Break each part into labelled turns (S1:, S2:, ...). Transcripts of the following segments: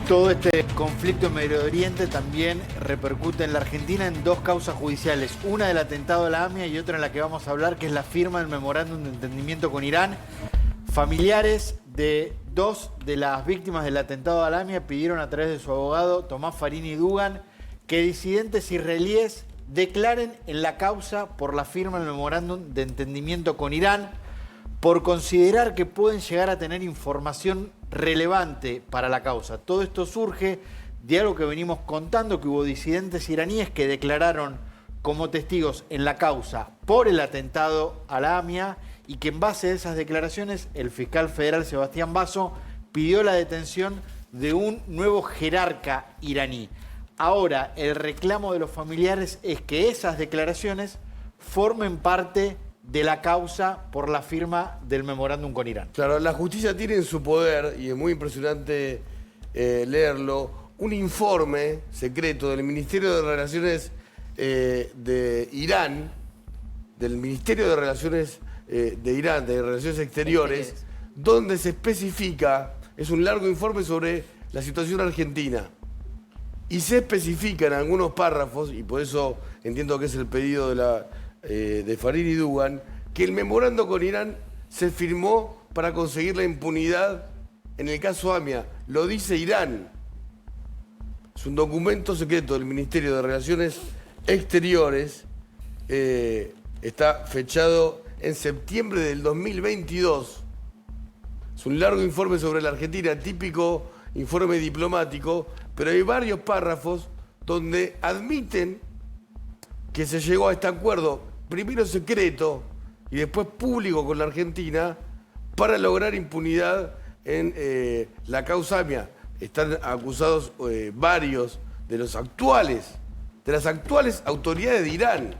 S1: Todo este conflicto en Medio Oriente también repercute en la Argentina en dos causas judiciales. Una del atentado a la AMIA y otra en la que vamos a hablar, que es la firma del memorándum de entendimiento con Irán. Familiares de dos de las víctimas del atentado a la AMIA pidieron a través de su abogado, Tomás Farini Dugan, que disidentes israelíes declaren en la causa por la firma del memorándum de entendimiento con Irán, por considerar que pueden llegar a tener información relevante para la causa. Todo esto surge de algo que venimos contando, que hubo disidentes iraníes que declararon como testigos en la causa por el atentado a la AMIA y que en base a esas declaraciones el fiscal federal Sebastián Basso pidió la detención de un nuevo jerarca iraní. Ahora, el reclamo de los familiares es que esas declaraciones formen parte de la causa por la firma del memorándum con Irán.
S2: Claro, la justicia tiene en su poder, y es muy impresionante leerlo, un informe secreto del Ministerio de Relaciones de Irán, del Ministerio de Relaciones de Irán, de Relaciones Exteriores, donde se especifica, es un largo informe sobre la situación argentina, y se especifica en algunos párrafos, y por eso entiendo que es el pedido de Farini Dugan, que el memorando con Irán se firmó para conseguir la impunidad en el caso AMIA. Lo dice Irán. Es un documento secreto del Ministerio de Relaciones Exteriores. Está fechado en septiembre del 2022. Es un largo informe sobre la Argentina, típico informe diplomático, pero hay varios párrafos donde admiten que se llegó a este acuerdo, primero secreto y después público con la Argentina, para lograr impunidad en la causa AMIA. Están acusados varios de las actuales autoridades de Irán.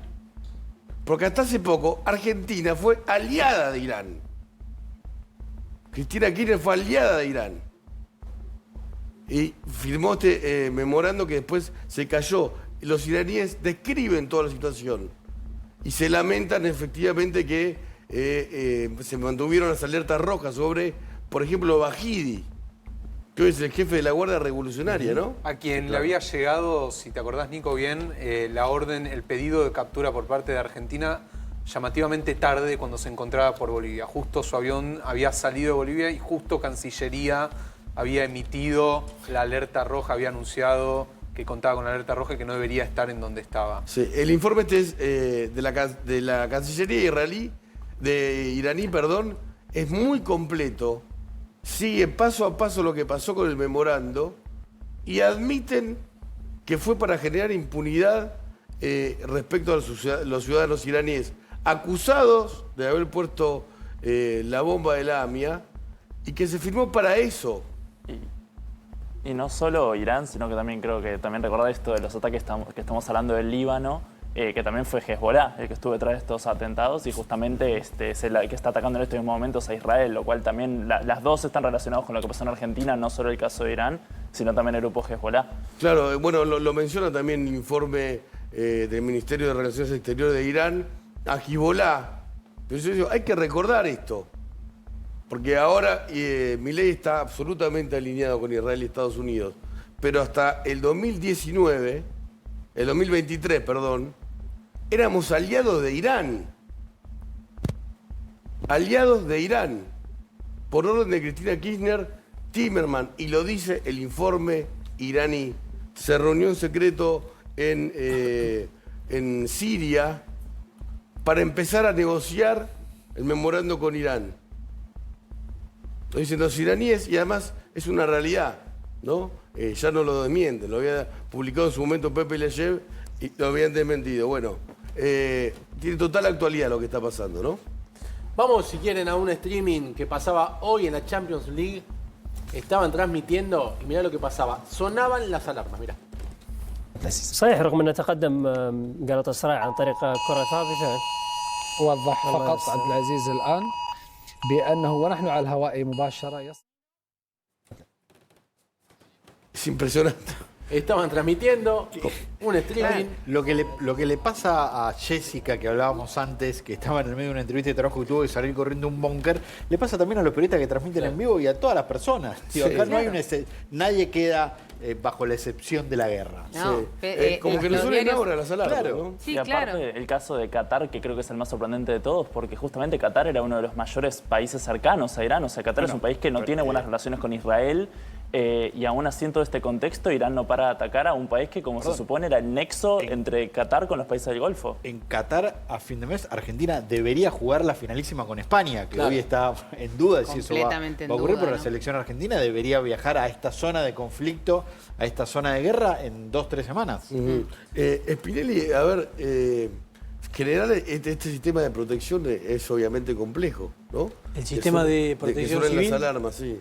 S2: Porque hasta hace poco Argentina fue aliada de Irán. Cristina Kirchner fue aliada de Irán. Y firmó este memorando que después se cayó. Los iraníes describen toda la situación y se lamentan efectivamente que se mantuvieron las alertas rojas sobre, por ejemplo, Bahidi, que hoy es el jefe de la Guardia Revolucionaria, ¿no?
S3: A quien le había llegado, si te acordás, Nico, bien, la orden, el pedido de captura por parte de Argentina llamativamente tarde cuando se encontraba por Bolivia. Justo su avión había salido de Bolivia y justo Cancillería había emitido la alerta roja, había anunciado que contaba con la alerta roja y que no debería estar en donde estaba.
S2: Sí, el informe este es de la Cancillería iraní, es muy completo, sigue paso a paso lo que pasó con el memorando y admiten que fue para generar impunidad respecto a los ciudadanos iraníes acusados de haber puesto la bomba de la AMIA y que se firmó para eso.
S4: Y no solo Irán, sino que también creo que también recordar esto de los ataques que estamos hablando del Líbano, que también fue Hezbollah el que estuvo detrás de estos atentados y justamente es el que está atacando en estos momentos a Israel, lo cual también las dos están relacionadas con lo que pasó en Argentina, no solo el caso de Irán, sino también el grupo Hezbollah.
S2: Claro, bueno, lo menciona también el informe del Ministerio de Relaciones Exteriores de Irán a Hezbollah. Pero yo digo, hay que recordar esto. Porque ahora Milei está absolutamente alineado con Israel y Estados Unidos. Pero hasta el 2023, éramos aliados de Irán. Aliados de Irán. Por orden de Cristina Kirchner, Timerman, y lo dice el informe iraní, se reunió en secreto en Siria para empezar a negociar el memorando con Irán. Lo dicen los iraníes y además es una realidad, ¿no? Ya no lo desmienten, lo había publicado en su momento Pepe Leyev y lo habían desmentido. Bueno, tiene total actualidad lo que está pasando, ¿no?
S5: Vamos, si quieren, a un streaming que pasaba hoy en la Champions League. Estaban transmitiendo y mirá lo que pasaba. Sonaban las alarmas, mirá.
S6: صحيح رغم أن تقدم جلطة سراي عن طريق كرة ثابتة.
S7: أوضح فقط عبد العزيز الآن بأنه ونحن على الهواء مباشرة
S2: Es impresionante.
S5: Estaban transmitiendo un streaming.
S1: Lo que le pasa a Jessica, que hablábamos antes, que estaba en el medio de una entrevista de trabajo y tuvo que salir corriendo un búnker, le pasa también a los periodistas que transmiten en vivo y a todas las personas. Digo, acá no hay nadie queda bajo la excepción de la guerra.
S8: No,
S2: como que no suelen ahora las alarmas,
S1: Claro.
S2: ¿no?
S8: Sí,
S4: y aparte,
S8: claro.
S4: el caso de Qatar, que creo que es el más sorprendente de todos, porque justamente Qatar era uno de los mayores países cercanos a Irán. O sea, Qatar es un país que no tiene buenas relaciones con Israel. Y aún así, en todo este contexto, Irán no para de atacar a un país que, como se supone, era el nexo entre Qatar con los países del Golfo.
S1: En Qatar, a fin de mes, Argentina debería jugar la finalísima con España, que hoy está en duda de si eso va a
S8: Completamente en
S1: ocurrir,
S8: duda,
S1: pero la
S8: ¿no?
S1: selección argentina debería viajar a esta zona de conflicto, a esta zona de guerra, en 2-3 semanas.
S2: Spinelli, a ver, generar este sistema de protección es obviamente complejo, ¿no?
S9: El sistema de protección
S2: que suenen
S9: civil.
S2: las alarmas, sí.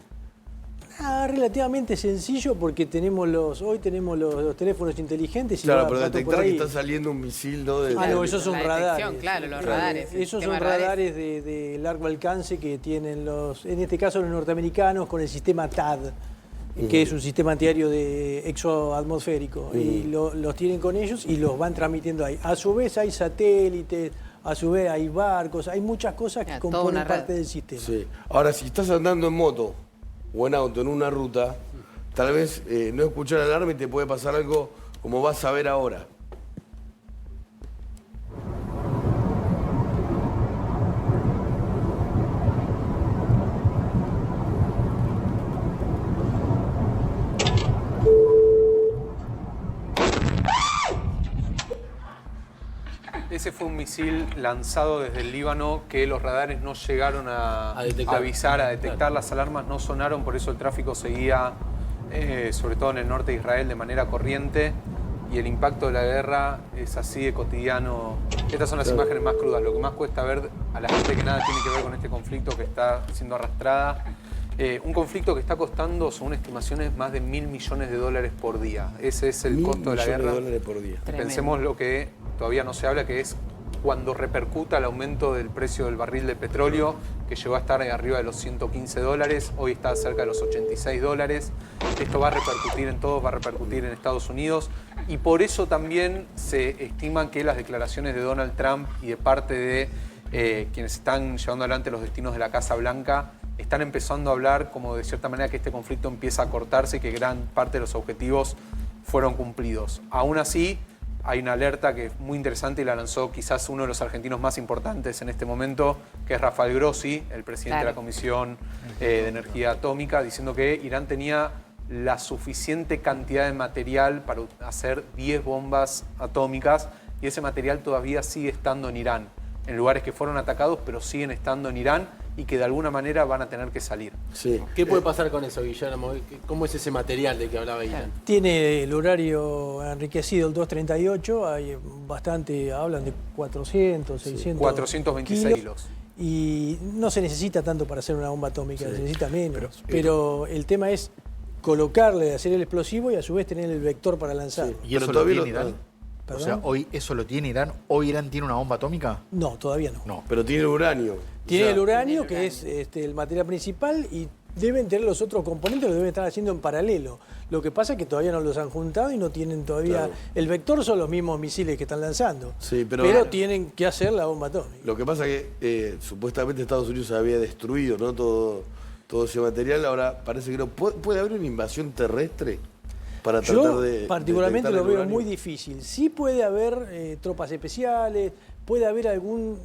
S9: Relativamente sencillo porque hoy tenemos los teléfonos inteligentes y
S2: Claro,
S9: va
S2: pero
S9: todo por
S2: detectar que
S9: ahí.
S2: está saliendo un misil, ¿no?
S9: No, esos son
S8: La
S9: radares.
S8: detección, claro, los radares. el
S9: Esos
S8: sistema
S9: son radares de largo alcance que tienen en este caso los norteamericanos con el sistema TAD, que es un sistema antiaéreo de exoatmosférico. Y los tienen con ellos y los van transmitiendo ahí. A su vez hay satélites, a su vez hay barcos, hay muchas cosas que
S8: Toda
S9: componen
S8: una red.
S9: parte del sistema.
S2: Sí. Ahora, si estás andando en moto o en auto en una ruta, tal vez no escuchar la alarma y te puede pasar algo como vas a ver ahora.
S3: Ese fue un misil lanzado desde el Líbano que los radares no llegaron a
S5: detectar.
S3: avisar, a detectar. Las alarmas no sonaron, por eso el tráfico seguía, sobre todo en el norte de Israel, de manera corriente. Y el impacto de la guerra es así de cotidiano. Estas son las imágenes más crudas. Lo que más cuesta ver a la gente que nada tiene que ver con este conflicto que está siendo arrastrada. Un conflicto que está costando, según estimaciones, más de $1.000 millones por día. Ese es el costo de la guerra.
S2: $1.000 por día.
S8: Tremendo.
S3: Pensemos lo que todavía no se habla, que es cuando repercuta el aumento del precio del barril de petróleo, que llegó a estar arriba de los $115, hoy está cerca de los $86. Esto va a repercutir en todos, va a repercutir en Estados Unidos. Y por eso también se estima que las declaraciones de Donald Trump y de parte de quienes están llevando adelante los destinos de la Casa Blanca están empezando a hablar como de cierta manera que este conflicto empieza a cortarse y que gran parte de los objetivos fueron cumplidos. Aún así, hay una alerta que es muy interesante y la lanzó quizás uno de los argentinos más importantes en este momento, que es Rafael Grossi, el presidente de la Comisión de Energía Atómica, diciendo que Irán tenía la suficiente cantidad de material para hacer 10 bombas atómicas y ese material todavía sigue estando en Irán, en lugares que fueron atacados, pero siguen estando en Irán y que de alguna manera van a tener que salir.
S2: Sí.
S5: ¿Qué puede pasar con eso, Guillermo? ¿Cómo es ese material de que hablaba Irán?
S9: Tiene el horario enriquecido, el 238, hay bastante, hablan de 400, 600
S3: 426
S9: kilos.
S3: kilos.
S9: Y no se necesita tanto para hacer una bomba atómica, se necesita menos. Pero el tema es colocarle, hacer el explosivo y a su vez tener el vector para lanzar.
S2: Sí.
S1: ¿Y eso
S2: Pero
S1: lo
S2: todavía
S1: tiene Irán? O
S9: ¿Perdón?
S1: sea, hoy eso lo tiene Irán. ¿Hoy Irán tiene una bomba atómica?
S9: No, todavía no.
S1: No.
S2: Pero tiene el uranio.
S9: Tiene
S2: O sea,
S9: el uranio, que es el material principal, y deben tener los otros componentes, lo deben estar haciendo en paralelo. Lo que pasa es que todavía no los han juntado y no tienen todavía...
S2: Claro.
S9: El vector son los mismos misiles que están lanzando,
S2: Sí, pero-
S9: tienen que hacer la bomba atómica.
S2: Lo que pasa es que supuestamente Estados Unidos había destruido, ¿no? todo ese material. Ahora parece que no. ¿Puede haber una invasión terrestre para tratar
S9: Yo
S2: de
S9: particularmente
S2: detectar
S9: lo
S2: el
S9: veo
S2: uranio?
S9: muy difícil. Sí puede haber tropas especiales, puede haber alguna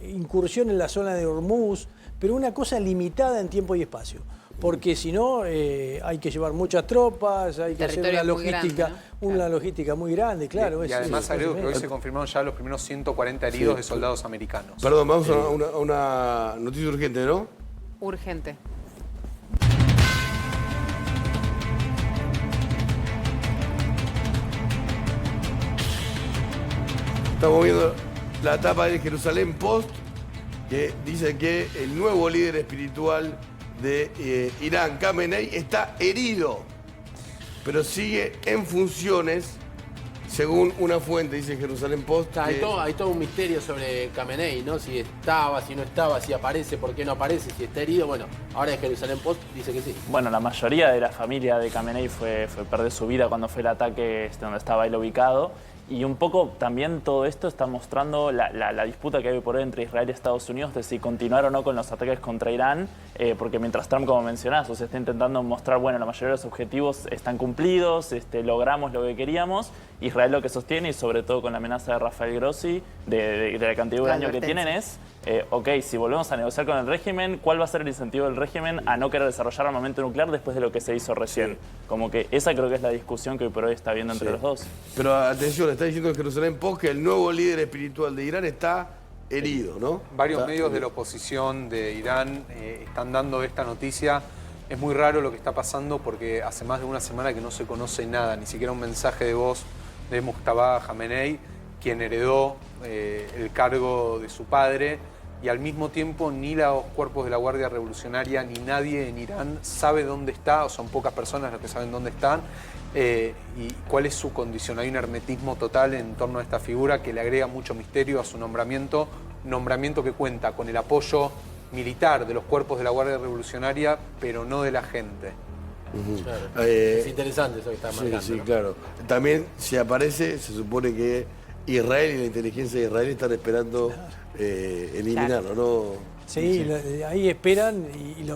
S9: incursión en la zona de Hormuz, pero una cosa limitada en tiempo y espacio. Porque si no, hay que llevar muchas tropas, hay que hacer una
S8: Territorio muy
S9: logística,
S8: grande, ¿no?
S9: una logística muy grande, claro.
S3: Y además agrego que hoy se confirmaron ya los primeros 140 heridos de soldados americanos.
S2: Perdón, vamos a una noticia urgente, ¿no?
S8: Urgente.
S2: Estamos viendo la tapa de Jerusalén Post, que dice que el nuevo líder espiritual de Irán, Khamenei, está herido, pero sigue en funciones según una fuente, dice Jerusalén Post,
S5: O sea, hay todo un misterio sobre Khamenei, ¿no? Si estaba, si no estaba, si aparece, por qué no aparece, si está herido. Bueno, ahora es Jerusalén Post dice que sí.
S4: Bueno, la mayoría de la familia de Khamenei fue perder su vida cuando fue el ataque donde estaba él ubicado. Y un poco también todo esto está mostrando la disputa que hay por hoy entre Israel y Estados Unidos de si continuar o no con los ataques contra Irán, porque mientras Trump, como mencionás, o sea, está intentando mostrar, bueno, la mayoría de los objetivos están cumplidos, logramos lo que queríamos. Israel lo que sostiene, y sobre todo con la amenaza de Rafael Grossi, de la cantidad de uranio que tienen, es, ok, si volvemos a negociar con el régimen, ¿cuál va a ser el incentivo del régimen a no querer desarrollar armamento nuclear después de lo que se hizo recién? Como que esa creo que es la discusión que hoy por hoy está habiendo entre los dos.
S2: Pero atención, está diciendo en Jerusalén Post que el nuevo líder espiritual de Irán está herido, ¿no?
S3: Varios medios de la oposición de Irán están dando esta noticia. Es muy raro lo que está pasando porque hace más de una semana que no se conoce nada, ni siquiera un mensaje de voz de Mujtaba Khamenei, quien heredó el cargo de su padre, y al mismo tiempo ni los cuerpos de la Guardia Revolucionaria ni nadie en Irán sabe dónde está, o son pocas personas las que saben dónde están, y cuál es su condición. Hay un hermetismo total en torno a esta figura que le agrega mucho misterio a su nombramiento que cuenta con el apoyo militar de los cuerpos de la Guardia Revolucionaria, pero no de la gente.
S5: Claro. Es interesante eso que está marcando.
S2: Sí,
S5: ¿no?
S2: claro. También, si aparece, se supone que Israel y la inteligencia de Israel están esperando eliminarlo, ¿no?
S9: Sí, ahí esperan y le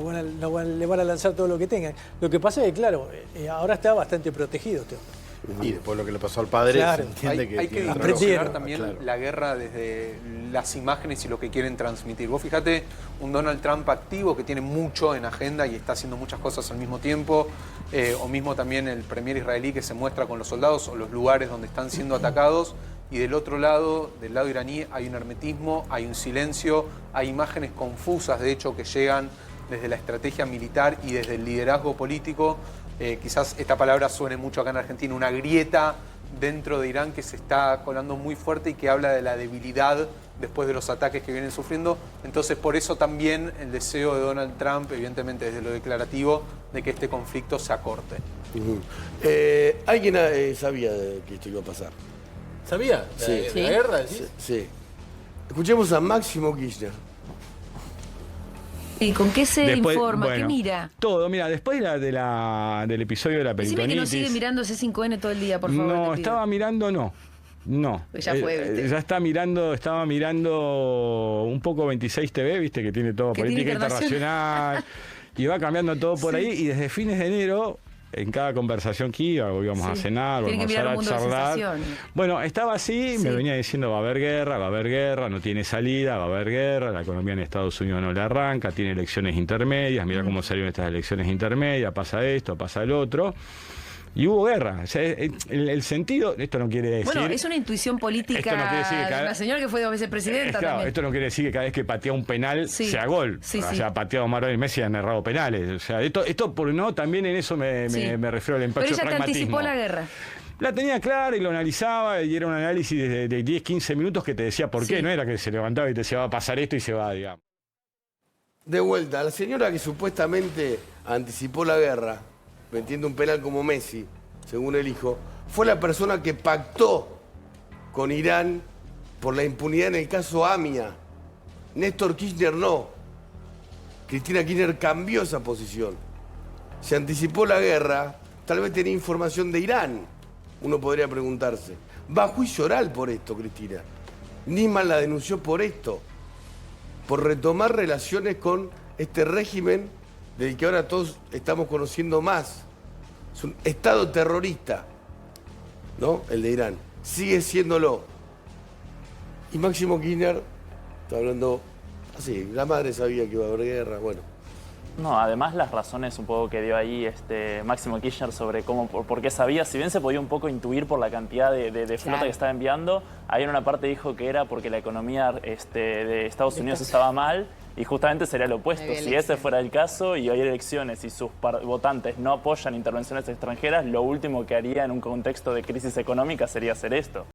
S9: van a lanzar todo lo que tengan. Lo que pasa es que, claro, ahora está bastante protegido este hombre.
S1: Y después lo que le pasó al padre,
S9: Claro.
S1: se entiende
S3: Hay que
S1: tiene
S3: dimensionar también
S1: Claro.
S3: la guerra desde las imágenes y lo que quieren transmitir. Vos fíjate, un Donald Trump activo que tiene mucho en agenda y está haciendo muchas cosas al mismo tiempo, o mismo también el premier israelí que se muestra con los soldados o los lugares donde están siendo atacados, y del otro lado, del lado iraní, hay un hermetismo, hay un silencio, hay imágenes confusas, de hecho, que llegan desde la estrategia militar y desde el liderazgo político. Quizás esta palabra suene mucho acá en Argentina, una grieta dentro de Irán que se está colando muy fuerte y que habla de la debilidad después de los ataques que vienen sufriendo. Entonces, por eso también el deseo de Donald Trump, evidentemente desde lo declarativo, de que este conflicto se acorte.
S2: ¿Alguien sabía que esto iba a pasar?
S5: ¿Sabía? ¿De la guerra, decís?
S2: Sí. Escuchemos a Máximo Kirchner.
S10: ¿Y con qué se informa?
S11: Bueno,
S10: ¿Qué mira?
S11: Todo, mira, después del episodio de la
S10: Decime
S11: peritonitis...
S10: que no sigue mirando C5N todo el día, por favor.
S11: No, estaba mirando, no.
S10: Pues ya fue, ¿viste?
S11: Ya estaba mirando un poco 26 TV, viste, que tiene todo,
S10: Que
S11: política
S10: tiene
S11: internacional, y va cambiando todo por ahí, y desde fines de enero, en cada conversación que íbamos a cenar,
S10: Tiene que
S11: vamos
S10: mirar
S11: a
S10: un mundo de
S11: charlar.
S10: sensaciones.
S11: Bueno, estaba así, me venía diciendo va a haber guerra, no tiene salida, va a haber guerra, la economía en Estados Unidos no le arranca, tiene elecciones intermedias, mira cómo salieron estas elecciones intermedias, pasa esto, pasa el otro. Y hubo guerra. O sea, el sentido, esto no quiere decir...
S10: Bueno, es una intuición política
S11: Esto no quiere decir que
S10: de una señora que fue 2 veces presidenta
S11: Claro,
S10: también.
S11: esto no quiere decir que cada vez que patea un penal sea gol. O sea, pateado Mario y Messi han errado penales. O sea, esto por no, también en eso me refiero al empacho
S10: Pero ella te
S11: pragmatismo.
S10: anticipó la guerra.
S11: La tenía clara y lo analizaba, y era un análisis de 10, 15 minutos que te decía por qué. No era que se levantaba y te decía va a pasar esto y se va, digamos.
S2: De vuelta, la señora que supuestamente anticipó la guerra, metiendo un penal como Messi, según el hijo, fue la persona que pactó con Irán por la impunidad en el caso AMIA. Néstor Kirchner no. Cristina Kirchner cambió esa posición. Se anticipó la guerra, tal vez tenía información de Irán, uno podría preguntarse. Va a juicio oral por esto, Cristina. Nisman la denunció por esto, por retomar relaciones con este régimen del que ahora todos estamos conociendo más. Es un estado terrorista, ¿no? El de Irán. Sigue siéndolo. Y Máximo Kirchner está hablando así. La madre sabía que iba a haber guerra, bueno.
S4: No, además las razones un poco que dio ahí Máximo Kirchner sobre por qué sabía, si bien se podía un poco intuir por la cantidad de flota que estaba enviando, ahí en una parte dijo que era porque la economía de Estados Unidos estaba mal, y justamente sería lo opuesto. Si ese fuera el caso y hay elecciones y sus votantes no apoyan intervenciones extranjeras, lo último que haría en un contexto de crisis económica sería hacer esto.